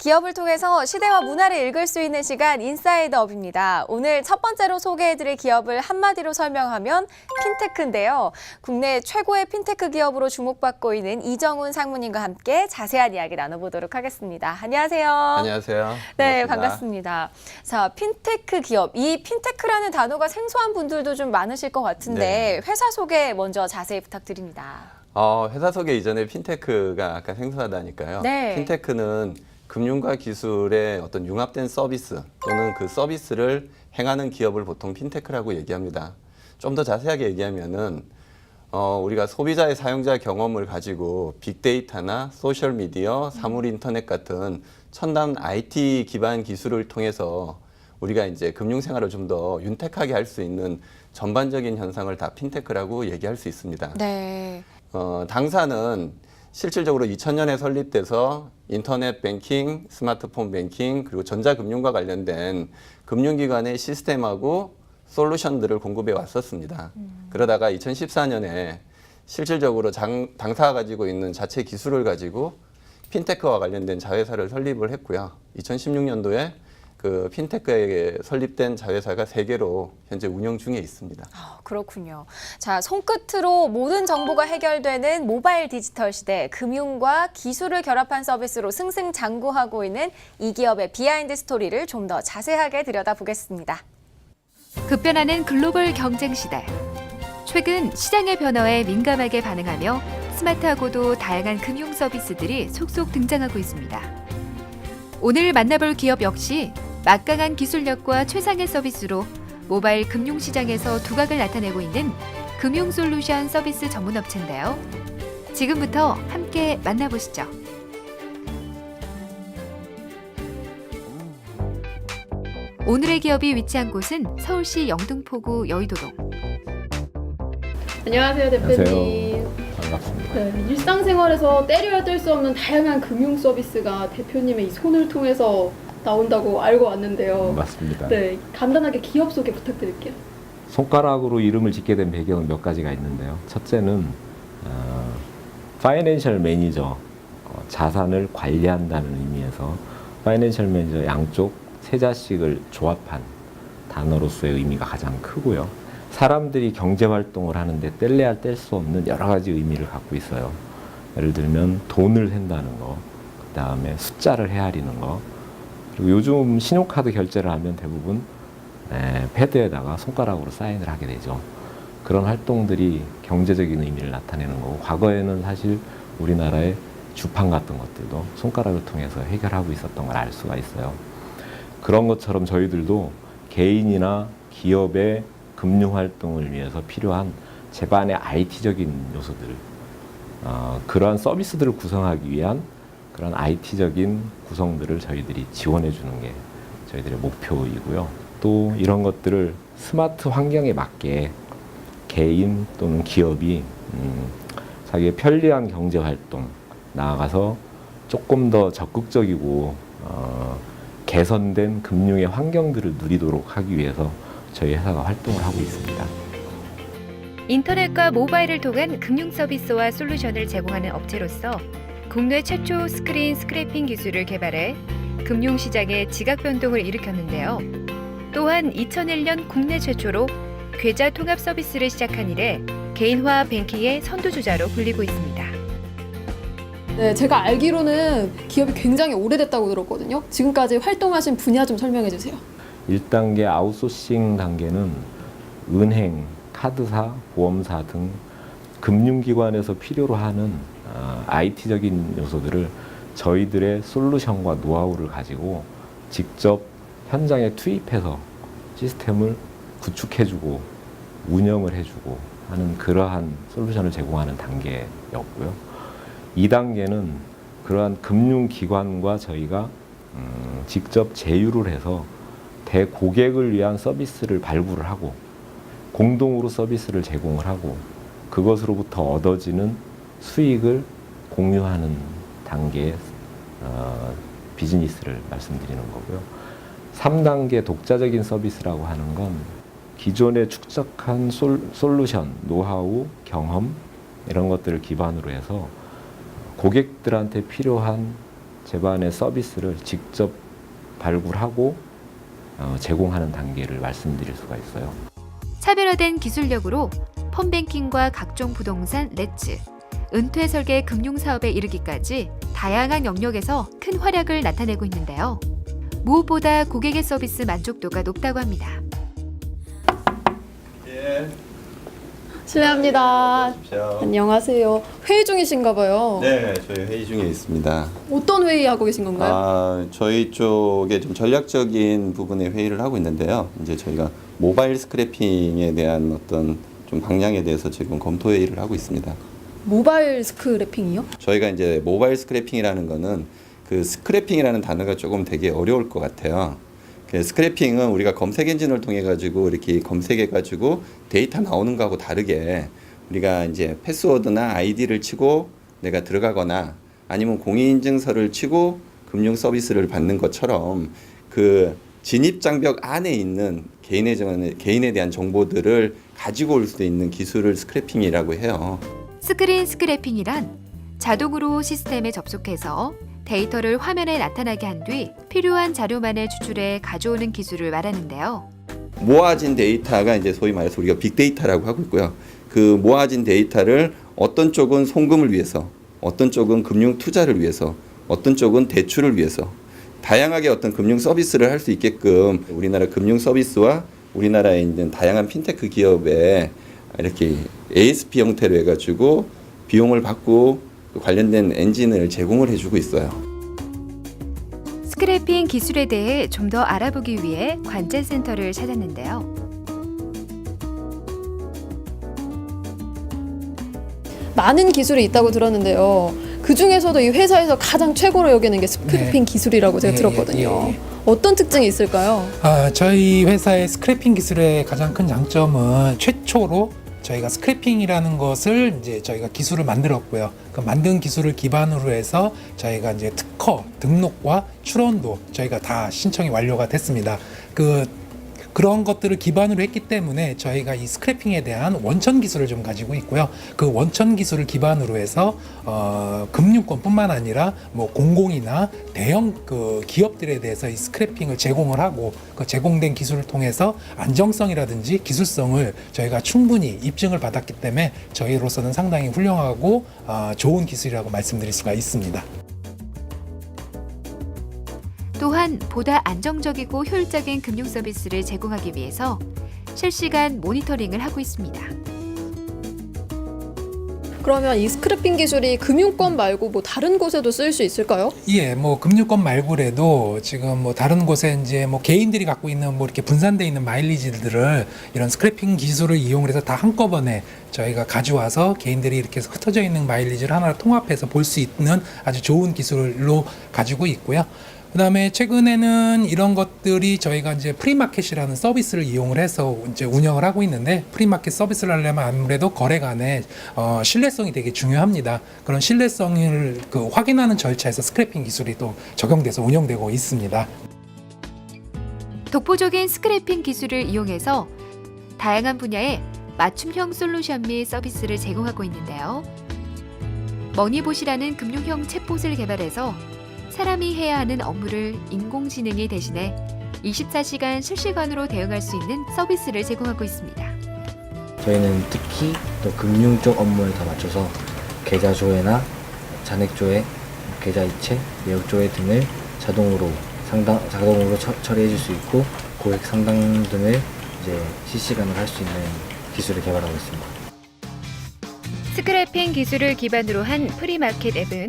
기업을 통해서 시대와 문화를 읽을 수 있는 시간 인사이드업입니다. 오늘 첫 번째로 소개해드릴 기업을 한마디로 설명하면 핀테크인데요. 국내 최고의 핀테크 기업으로 주목받고 있는 이정훈 상무님과 함께 자세한 이야기 나눠보도록 하겠습니다. 안녕하세요. 안녕하세요. 네, 반갑습니다. 자, 핀테크 기업. 이 핀테크라는 단어가 생소한 분들도 좀 많으실 것 같은데 회사 소개 먼저 자세히 부탁드립니다. 회사 소개 이전에 핀테크가 아까 생소하다니까요. 네. 핀테크는 금융과 기술의 어떤 융합된 서비스 또는 그 서비스를 행하는 기업을 보통 핀테크라고 얘기합니다. 좀 더 자세하게 얘기하면은 우리가 소비자의 사용자 경험을 가지고 빅데이터나 소셜미디어, 사물 인터넷 같은 첨단 IT 기반 기술을 통해서 우리가 이제 금융생활을 좀 더 윤택하게 할 수 있는 전반적인 현상을 다 핀테크라고 얘기할 수 있습니다. 네. 당사는 실질적으로 2000년에 설립돼서 인터넷 뱅킹, 스마트폰 뱅킹, 그리고 전자금융과 관련된 금융기관의 시스템하고 솔루션들을 공급해 왔었습니다. 그러다가 2014년에 실질적으로 당사가 가지고 있는 자체 기술을 가지고 핀테크와 관련된 자회사를 설립을 했고요. 2016년도에 그 핀테크에 설립된 자회사가 3개로 현재 운영 중에 있습니다. 그렇군요. 자, 손끝으로 모든 정보가 해결되는 모바일 디지털 시대, 금융과 기술을 결합한 서비스로 승승장구하고 있는 이 기업의 비하인드 스토리를 좀 더 자세하게 들여다보겠습니다. 급변하는 글로벌 경쟁 시대. 최근 시장의 변화에 민감하게 반응하며 스마트하고도 다양한 금융 서비스들이 속속 등장하고 있습니다. 오늘 만나볼 기업 역시 막강한 기술력과 최상의 서비스로 모바일 금융 시장에서 두각을 나타내고 있는 금융 솔루션 서비스 전문 업체인데요. 지금부터 함께 만나보시죠. 오늘의 기업이 위치한 곳은 서울시 영등포구 여의도동. 안녕하세요, 대표님. 안녕하세요. 반갑습니다. 네, 일상생활에서 때려야 뗄 수 없는 다양한 금융 서비스가 대표님의 이 손을 통해서 나온다고 알고 왔는데요. 맞습니다. 네, 간단하게 기업 소개 부탁드릴게요. 손가락으로 이름을 짓게 된 배경은 몇 가지가 있는데요. 첫째는 파이낸셜 매니저, 자산을 관리한다는 의미에서 파이낸셜 매니저 양쪽 세 자식을 조합한 단어로서의 의미가 가장 크고요. 사람들이 경제활동을 하는데 뗄래야 뗄 수 없는 여러 가지 의미를 갖고 있어요. 예를 들면 돈을 센다는 거, 그 다음에 숫자를 헤아리는 거, 그리고 요즘 신용카드 결제를 하면 대부분 패드에다가 손가락으로 사인을 하게 되죠. 그런 활동들이 경제적인 의미를 나타내는 거고, 과거에는 사실 우리나라의 주판 같은 것들도 손가락을 통해서 해결하고 있었던 걸 알 수가 있어요. 그런 것처럼 저희들도 개인이나 기업의 금융활동을 위해서 필요한 집안의 IT적인 요소들을 그러한 서비스들을 구성하기 위한 그런 IT적인 구성들을 저희들이 지원해 주는 게 저희들의 목표이고요. 또 이런 것들을 스마트 환경에 맞게 개인 또는 기업이 자기의 편리한 경제활동, 나아가서 조금 더 적극적이고 개선된 금융의 환경들을 누리도록 하기 위해서 저희 회사가 활동을 하고 있습니다. 인터넷과 모바일을 통한 금융 서비스와 솔루션을 제공하는 업체로서 국내 최초 스크린 스크래핑 기술을 개발해 금융시장의 지각 변동을 일으켰는데요. 또한 2001년 국내 최초로 계좌 통합 서비스를 시작한 이래 개인화 뱅킹의 선두주자로 불리고 있습니다. 네, 제가 알기로는 기업이 굉장히 오래됐다고 들었거든요. 지금까지 활동하신 분야 좀 설명해 주세요. 1단계 아웃소싱 단계는 은행, 카드사, 보험사 등 금융기관에서 필요로 하는 IT적인 요소들을 저희들의 솔루션과 노하우를 가지고 직접 현장에 투입해서 시스템을 구축해주고 운영을 해주고 하는 그러한 솔루션을 제공하는 단계였고요. 2단계는 그러한 금융기관과 저희가 직접 제휴를 해서 대고객을 위한 서비스를 발굴을 하고 공동으로 서비스를 제공을 하고 그것으로부터 얻어지는 수익을 공유하는 단계의 비즈니스를 말씀드리는 거고요. 3단계 독자적인 서비스라고 하는 건 기존에 축적한 솔루션, 노하우, 경험 이런 것들을 기반으로 해서 고객들한테 필요한 제반의 서비스를 직접 발굴하고 제공하는 단계를 말씀드릴 수가 있어요. 차별화된 기술력으로 펀뱅킹과 각종 부동산, 렛츠, 은퇴 설계 금융 사업에 이르기까지 다양한 영역에서 큰 활약을 나타내고 있는데요. 무엇보다 고객의 서비스 만족도가 높다고 합니다. 예. 실례합니다. 안녕하세요. 회의 중이신가 봐요. 네, 저희 회의 중에 있습니다. 어떤 회의 하고 계신 건가요? 저희 쪽에 좀 전략적인 부분의 회의를 하고 있는데요. 이제 저희가 모바일 스크래핑에 대한 어떤 좀 방향에 대해서 지금 검토 회의를 하고 있습니다. 모바일 스크래핑이요? 저희가 이제 모바일 스크래핑이라는 거는 그 스크래핑이라는 단어가 조금 되게 어려울 것 같아요. 그 스크래핑은 우리가 검색 엔진을 통해 가지고 이렇게 검색해 가지고 데이터 나오는 거하고 다르게 우리가 이제 패스워드나 아이디를 치고 내가 들어가거나 아니면 공인인증서를 치고 금융 서비스를 받는 것처럼 그 진입 장벽 안에 있는 개인에 대한 정보들을 가지고 올 수 있는 기술을 스크래핑이라고 해요. 스크린 스크래핑이란 자동으로 시스템에 접속해서 데이터를 화면에 나타나게 한 뒤 필요한 자료만을 추출해 가져오는 기술을 말하는데요. 모아진 데이터가 이제 소위 말해서 우리가 빅데이터라고 하고 있고요. 그 모아진 데이터를 어떤 쪽은 송금을 위해서, 어떤 쪽은 금융 투자를 위해서, 어떤 쪽은 대출을 위해서 다양하게 어떤 금융 서비스를 할 수 있게끔 우리나라 금융 서비스와 우리나라에 있는 다양한 핀테크 기업에 이렇게 ASP 형태로 해가지고 비용을 받고 관련된 엔진을 제공을 해주고 있어요. 스크래핑 기술에 대해 좀 더 알아보기 위해 관제센터를 찾았는데요. 많은 기술이 있다고 들었는데요. 그 중에서도 이 회사에서 가장 최고로 여기는 게 스크래핑 기술이라고 제가 들었거든요. 어떤 특징이 있을까요? 저희 회사의 스크래핑 기술의 가장 큰 장점은 최초로 저희가 스크래핑이라는 것을 이제 저희가 기술을 만들었고요. 그 만든 기술을 기반으로 해서 저희가 이제 특허 등록과 출원도 저희가 다 신청이 완료가 됐습니다. 그런 것들을 기반으로 했기 때문에 저희가 이 스크래핑에 대한 원천 기술을 좀 가지고 있고요. 그 원천 기술을 기반으로 해서 금융권뿐만 아니라 뭐 공공이나 대형 그 기업들에 대해서 이 스크래핑을 제공을 하고 그 제공된 기술을 통해서 안정성이라든지 기술성을 저희가 충분히 입증을 받았기 때문에 저희로서는 상당히 훌륭하고 좋은 기술이라고 말씀드릴 수가 있습니다. 또한 보다 안정적이고 효율적인 금융 서비스를 제공하기 위해서 실시간 모니터링을 하고 있습니다. 그러면 이 스크래핑 기술이 금융권 말고 뭐 다른 곳에도 쓸 수 있을까요? 예, 뭐 금융권 말고라도 지금 뭐 다른 곳에 이제 뭐 개인들이 갖고 있는 뭐 이렇게 분산되어 있는 마일리지들을 이런 스크래핑 기술을 이용해서 다 한꺼번에 저희가 가져와서 개인들이 이렇게 흩어져 있는 마일리지를 하나 통합해서 볼 수 있는 아주 좋은 기술로 가지고 있고요. 그다음에 최근에는 이런 것들이 저희가 이제 프리마켓이라는 서비스를 이용을 해서 이제 운영을 하고 있는데 프리마켓 서비스를 하려면 아무래도 거래 간에 신뢰성이 되게 중요합니다. 그런 신뢰성을 확인하는 절차에서 스크래핑 기술이 또 적용돼서 운영되고 있습니다. 독보적인 스크래핑 기술을 이용해서 다양한 분야의 맞춤형 솔루션 및 서비스를 제공하고 있는데요. 머니봇이라는 금융형 챗봇을 개발해서 사람이 해야 하는 업무를 인공지능이 대신해 24시간 실시간으로 대응할 수 있는 서비스를 제공하고 있습니다. 저희는 특히 또 금융 쪽 업무에 더 맞춰서 계좌 조회나 잔액 조회, 계좌 이체, 내역 조회 등을 자동으로 처리해 줄 수 있고 고액 상당 등을 이제 실시간으로 할 수 있는 기술을 개발하고 있습니다. 스크래핑 기술을 기반으로 한 프리마켓 앱은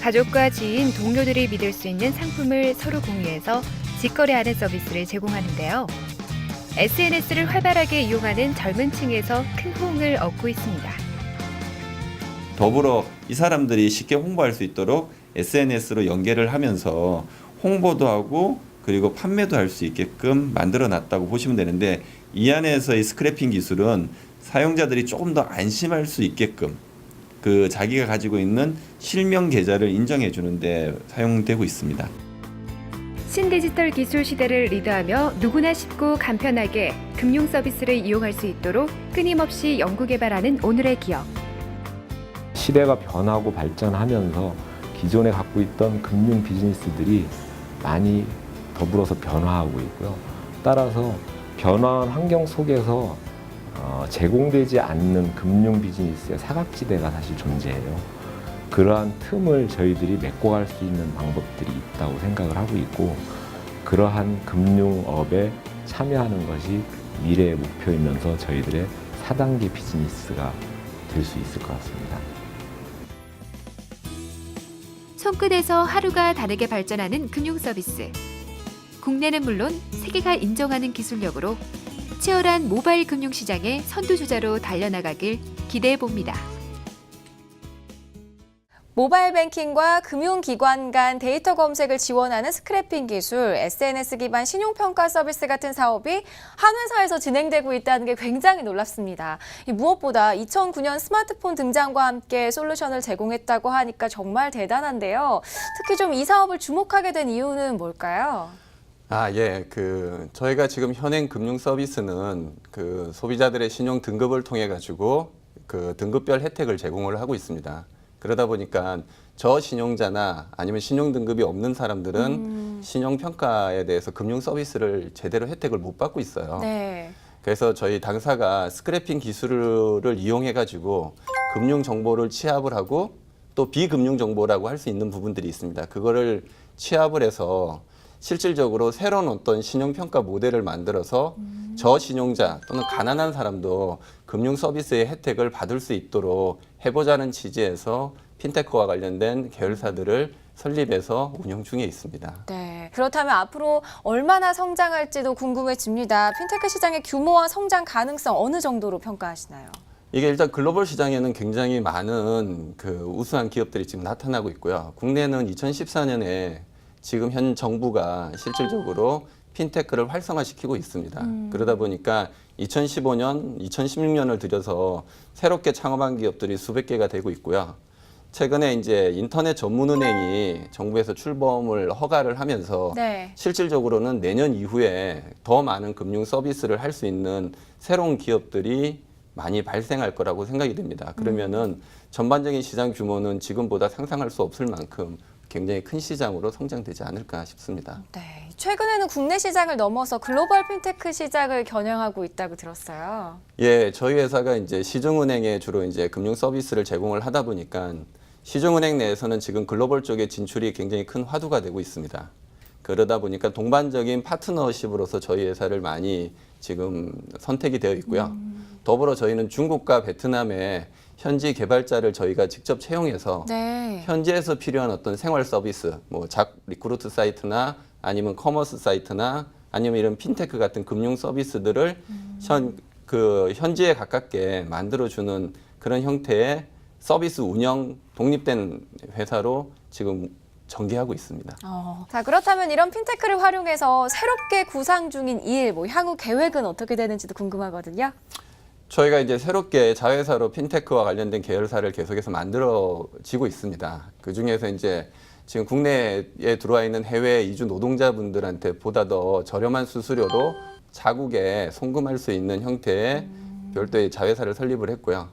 가족과 지인, 동료들이 믿을 수 있는 상품을 서로 공유해서 직거래하는 서비스를 제공하는데요. SNS를 활발하게 이용하는 젊은 층에서 큰 호응을 얻고 있습니다. 더불어 이 사람들이 쉽게 홍보할 수 있도록 SNS로 연계를 하면서 홍보도 하고 그리고 판매도 할 수 있게끔 만들어 놨다고 보시면 되는데 이 안에서의 스크래핑 기술은 사용자들이 조금 더 안심할 수 있게끔 그 자기가 가지고 있는 실명 계좌를 인정해 주는데 사용되고 있습니다. 신디지털 기술 시대를 리드하며 누구나 쉽고 간편하게 금융 서비스를 이용할 수 있도록 끊임없이 연구 개발하는 오늘의 기업. 시대가 변하고 발전하면서 기존에 갖고 있던 금융 비즈니스들이 많이 더불어서 변화하고 있고요. 따라서 변화한 환경 속에서 제공되지 않는 금융 비즈니스의 사각지대가 사실 존재해요. 그러한 틈을 저희들이 메꿔갈 수 있는 방법들이 있다고 생각을 하고 있고, 그러한 금융업에 참여하는 것이 미래의 목표이면서 저희들의 4단계 비즈니스가 될 수 있을 것 같습니다. 손끝에서 하루가 다르게 발전하는 금융 서비스. 국내는 물론 세계가 인정하는 기술력으로 치열한 모바일 금융 시장의 선두주자로 달려나가길 기대해 봅니다. 모바일 뱅킹과 금융기관 간 데이터 검색을 지원하는 스크래핑 기술, SNS 기반 신용평가 서비스 같은 사업이 한 회사에서 진행되고 있다는 게 굉장히 놀랍습니다. 무엇보다 2009년 스마트폰 등장과 함께 솔루션을 제공했다고 하니까 정말 대단한데요. 특히 좀 이 사업을 주목하게 된 이유는 뭘까요? 저희가 지금 현행 금융 서비스는 그 소비자들의 신용 등급을 통해 가지고 그 등급별 혜택을 제공을 하고 있습니다. 그러다 보니까 저신용자나 아니면 신용 등급이 없는 사람들은 신용 평가에 대해서 금융 서비스를 제대로 혜택을 못 받고 있어요. 네. 그래서 저희 당사가 스크래핑 기술을 이용해 가지고 금융 정보를 취합을 하고 또 비금융 정보라고 할 수 있는 부분들이 있습니다. 그거를 취합을 해서 실질적으로 새로운 어떤 신용평가 모델을 만들어서 저신용자 또는 가난한 사람도 금융 서비스의 혜택을 받을 수 있도록 해보자는 취지에서 핀테크와 관련된 계열사들을 설립해서 운영 중에 있습니다. 네. 그렇다면 앞으로 얼마나 성장할지도 궁금해집니다. 핀테크 시장의 규모와 성장 가능성 어느 정도로 평가하시나요? 이게 일단 글로벌 시장에는 굉장히 많은 그 우수한 기업들이 지금 나타나고 있고요. 국내는 2014년에 지금 현 정부가 실질적으로 핀테크를 활성화시키고 있습니다. 그러다 보니까 2015년, 2016년을 들여서 새롭게 창업한 기업들이 수백 개가 되고 있고요. 최근에 이제 인터넷 전문은행이 정부에서 출범을 허가를 하면서 네. 실질적으로는 내년 이후에 더 많은 금융 서비스를 할 수 있는 새로운 기업들이 많이 발생할 거라고 생각이 됩니다. 그러면은 전반적인 시장 규모는 지금보다 상상할 수 없을 만큼 굉장히 큰 시장으로 성장되지 않을까 싶습니다. 네. 최근에는 국내 시장을 넘어서 글로벌 핀테크 시장을 겨냥하고 있다고 들었어요. 예, 저희 회사가 이제 시중은행에 주로 이제 금융 서비스를 제공을 하다 보니까 시중은행 내에서는 지금 글로벌 쪽에 진출이 굉장히 큰 화두가 되고 있습니다. 그러다 보니까 동반적인 파트너십으로서 저희 회사를 많이 지금 선택이 되어 있고요. 더불어 저희는 중국과 베트남에 현지 개발자를 저희가 직접 채용해서 네. 현지에서 필요한 어떤 생활 서비스, 뭐 리크루트 사이트나 아니면 커머스 사이트나 아니면 이런 핀테크 같은 금융 서비스들을 현지에 가깝게 만들어주는 그런 형태의 서비스 운영 독립된 회사로 지금 전개하고 있습니다. 자, 그렇다면 이런 핀테크를 활용해서 새롭게 구상 중인 일, 향후 계획은 어떻게 되는지도 궁금하거든요. 저희가 이제 새롭게 자회사로 핀테크와 관련된 계열사를 계속해서 만들어지고 있습니다. 그 중에서 이제 지금 국내에 들어와 있는 해외 이주 노동자분들한테 보다 더 저렴한 수수료로 자국에 송금할 수 있는 형태의 별도의 자회사를 설립을 했고요.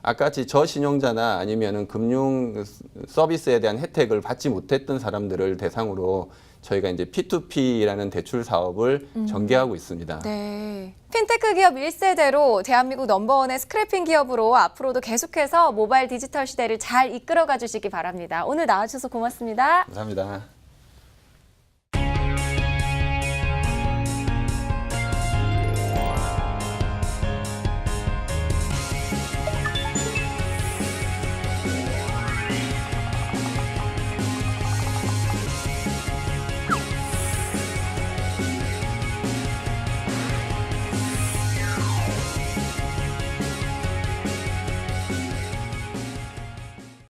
아까 같이 저신용자나 아니면은 금융 서비스에 대한 혜택을 받지 못했던 사람들을 대상으로 저희가 이제 P2P라는 대출 사업을 전개하고 있습니다. 네. 핀테크 기업 1세대로 대한민국 넘버원의 스크래핑 기업으로 앞으로도 계속해서 모바일 디지털 시대를 잘 이끌어가 주시기 바랍니다. 오늘 나와주셔서 고맙습니다. 감사합니다.